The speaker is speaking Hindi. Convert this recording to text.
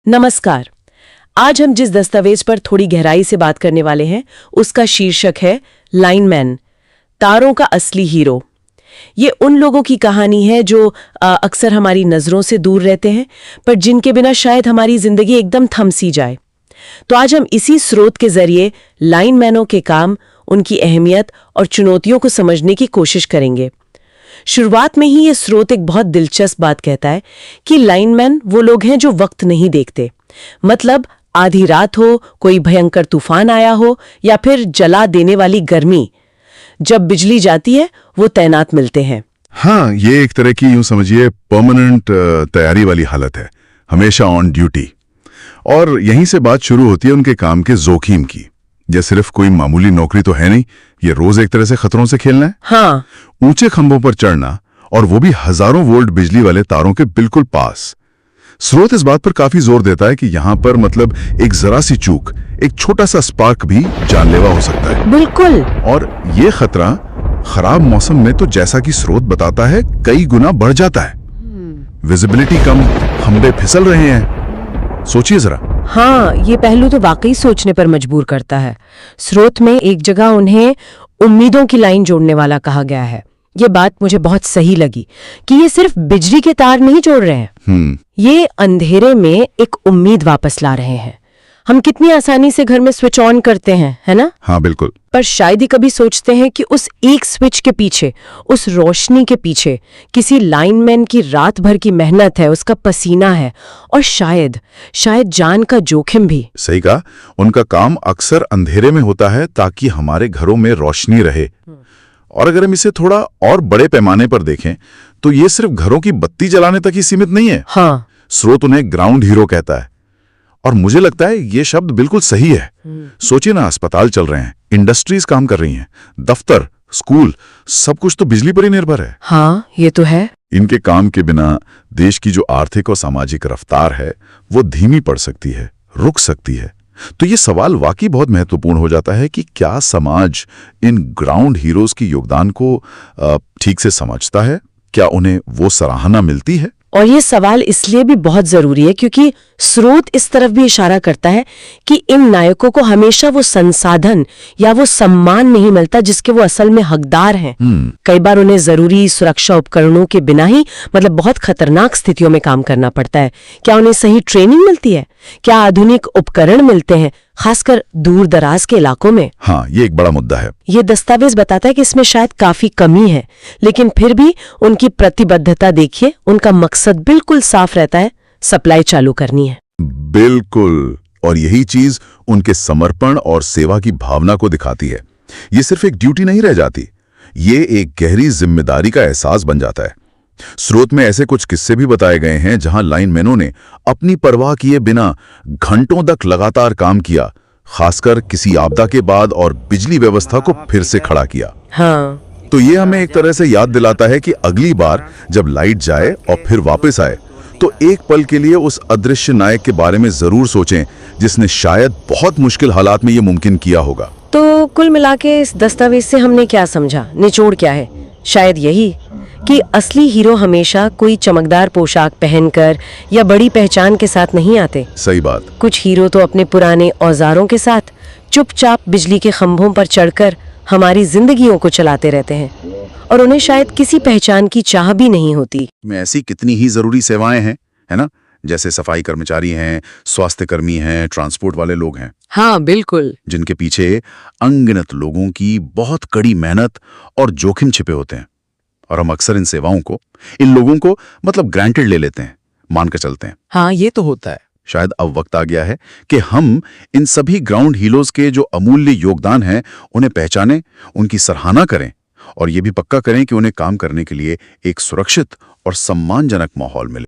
नमस्कार। आज हम जिस दस्तावेज पर थोड़ी गहराई से बात करने वाले हैं उसका शीर्षक है लाइनमैन, तारों का असली हीरो। ये उन लोगों की कहानी है जो अक्सर हमारी नज़रों से दूर रहते हैं, पर जिनके बिना शायद हमारी जिंदगी एकदम थम सी जाए। तो आज हम इसी स्रोत के जरिए लाइनमैनों के काम, उनकी अहमियत और चुनौतियों को समझने की कोशिश करेंगे। शुरुआत में ही ये स्रोत एक बहुत दिलचस्प बात कहता है कि लाइनमैन वो लोग हैं जो वक्त नहीं देखते। मतलब आधी रात हो, कोई भयंकर तूफान आया हो या फिर जला देने वाली गर्मी, जब बिजली जाती है वो तैनात मिलते हैं। हाँ, ये एक तरह की यूं समझिए परमानेंट तैयारी वाली हालत है, हमेशा ऑन ड्यूटी। और यहीं से बात शुरू होती है उनके काम के जोखिम की। ये सिर्फ कोई मामूली नौकरी तो है नहीं, ये रोज एक तरह से खतरों से खेलना है। हाँ, ऊंचे खंभों पर चढ़ना, और वो भी हजारों वोल्ट बिजली वाले तारों के बिल्कुल पास। स्रोत इस बात पर काफी जोर देता है कि यहाँ पर मतलब एक जरा सी चूक, एक छोटा सा स्पार्क भी जानलेवा हो सकता है। बिल्कुल। और ये खतरा खराब मौसम में तो, जैसा कि स्रोत बताता है, कई गुना बढ़ जाता है। विजिबिलिटी कम, खंभे फिसल रहे हैं, सोचिए जरा। हाँ, ये पहलू तो वाकई सोचने पर मजबूर करता है। स्रोत में एक जगह उन्हें उम्मीदों की लाइन जोड़ने वाला कहा गया है। ये बात मुझे बहुत सही लगी कि ये सिर्फ बिजली के तार नहीं जोड़ रहे हैं, ये अंधेरे में एक उम्मीद वापस ला रहे हैं। हम कितनी आसानी से घर में स्विच ऑन करते हैं, है ना? हाँ बिल्कुल। पर शायद ही कभी सोचते हैं कि उस एक स्विच के पीछे, उस रोशनी के पीछे किसी लाइनमैन की रात भर की मेहनत है, उसका पसीना है, और शायद जान का जोखिम भी। सही कहा। उनका काम अक्सर अंधेरे में होता है ताकि हमारे घरों में रोशनी रहे। और अगर हम इसे थोड़ा और बड़े पैमाने पर देखें तो ये सिर्फ घरों की बत्ती जलाने तक ही सीमित नहीं है। हाँ, स्रोत उन्हें ग्राउंड हीरो कहता है, और मुझे लगता है ये शब्द बिल्कुल सही है। सोचिए ना, अस्पताल चल रहे हैं, इंडस्ट्रीज काम कर रही हैं, दफ्तर, स्कूल, सब कुछ तो बिजली पर ही निर्भर है। हाँ, ये तो है। इनके काम के बिना देश की जो आर्थिक और सामाजिक रफ्तार है वो धीमी पड़ सकती है, रुक सकती है। तो ये सवाल वाकई बहुत महत्वपूर्ण हो जाता है कि क्या समाज इन ग्राउंड हीरोज की योगदान को ठीक से समझता है? क्या उन्हें वो सराहना मिलती है? और ये सवाल इसलिए भी बहुत जरूरी है क्योंकि स्रोत इस तरफ भी इशारा करता है कि इन नायकों को हमेशा वो संसाधन या वो सम्मान नहीं मिलता जिसके वो असल में हकदार हैं। कई बार उन्हें जरूरी सुरक्षा उपकरणों के बिना ही, मतलब बहुत खतरनाक स्थितियों में काम करना पड़ता है। क्या उन्हें सही ट्रेनिंग मिलती है? क्या आधुनिक उपकरण मिलते हैं, खासकर दूर दराज के इलाकों में? हाँ, ये एक बड़ा मुद्दा है। ये दस्तावेज बताता है कि इसमें शायद काफी कमी है, लेकिन फिर भी उनकी प्रतिबद्धता देखिए, उनका मकसद बिल्कुल साफ रहता है, सप्लाई चालू करनी है। बिल्कुल। और यही चीज उनके समर्पण और सेवा की भावना को दिखाती है। ये सिर्फ एक ड्यूटी नहीं रह जाती, ये एक गहरी जिम्मेदारी का एहसास बन जाता है। स्रोत में ऐसे कुछ किस्से भी बताए गए हैं जहां लाइनमैनों ने अपनी परवाह किए बिना घंटों तक लगातार काम किया, खासकर किसी आपदा के बाद, और बिजली व्यवस्था को फिर से खड़ा किया। हाँ, तो ये हमें एक तरह से याद दिलाता है कि अगली बार जब लाइट जाए और फिर वापस आए तो एक पल के लिए उस अदृश्य नायक के बारे में जरूर सोचें जिसने शायद बहुत मुश्किल हालात में ये मुमकिन किया होगा। तो कुल मिला के इस दस्तावेज से हमने क्या समझा? निचोड़ क्या है? शायद यही कि असली हीरो हमेशा कोई चमकदार पोशाक पहनकर या बड़ी पहचान के साथ नहीं आते। सही बात। कुछ हीरो तो अपने पुराने औजारों के साथ चुपचाप बिजली के खंभों पर चढ़कर हमारी जिंदगियों को चलाते रहते हैं, और उन्हें शायद किसी पहचान की चाह भी नहीं होती। में ऐसी कितनी ही जरूरी सेवाएं हैं, है ना? जैसे सफाई कर्मचारी हैं, स्वास्थ्य कर्मी हैं, ट्रांसपोर्ट वाले लोग हैं। हाँ बिल्कुल। जिनके पीछे अनगिनत लोगों की बहुत कड़ी मेहनत और जोखिम छिपे होते हैं, और हम अक्सर इन सेवाओं को, इन लोगों को मतलब ग्रांटेड ले लेते हैं, मान कर चलते हैं। हाँ, ये तो होता है। शायद अब वक्त आ गया है कि हम इन सभी ग्राउंड हीरोज के जो अमूल्य योगदान हैं उन्हें पहचानें, उनकी सराहना करें, और ये भी पक्का करें कि उन्हें काम करने के लिए एक सुरक्षित और सम्मानजनक माहौल मिले।